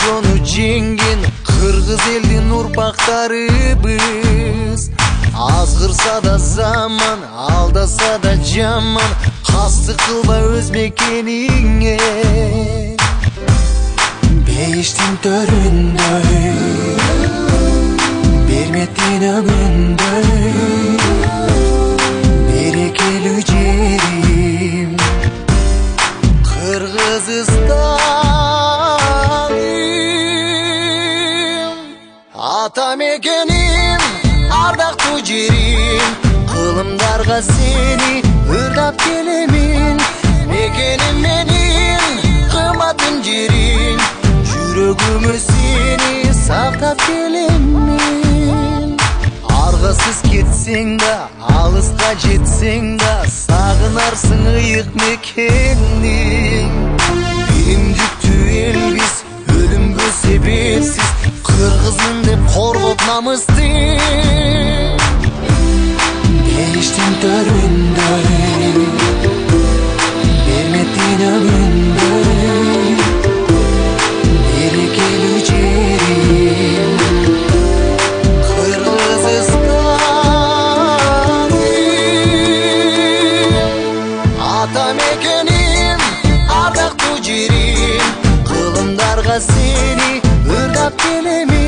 жonu жеңген кыргыз элдин урпактарыбыз. Азгырса да заман, алдаса да жаман, кастык кылба өз мекениңе. Бейиштин төрүндөй, берметтин өгүндөй, берекелүү жерим Кыргызстаным. Ата мекеним, ардактуу жерим, кылымдарга сени ырдап келемин. Мекеним менин, кымбатын жерим, жүрөгүмө сени сактап келемин. Аргасыз кетсең да, алыска жетсең да, сагынарсың ыйык мекенди. Биримдиктүү элбиз, өлүмгө себепсиз, кыргызмын деп коргоп намысты. Бейиштин төрүндөй, берметтин өгүндөй, берекелүү жерим Кыргызстаным. Ата мекеним, ардактуу жерим, кылымдарга сени ырдап келемин.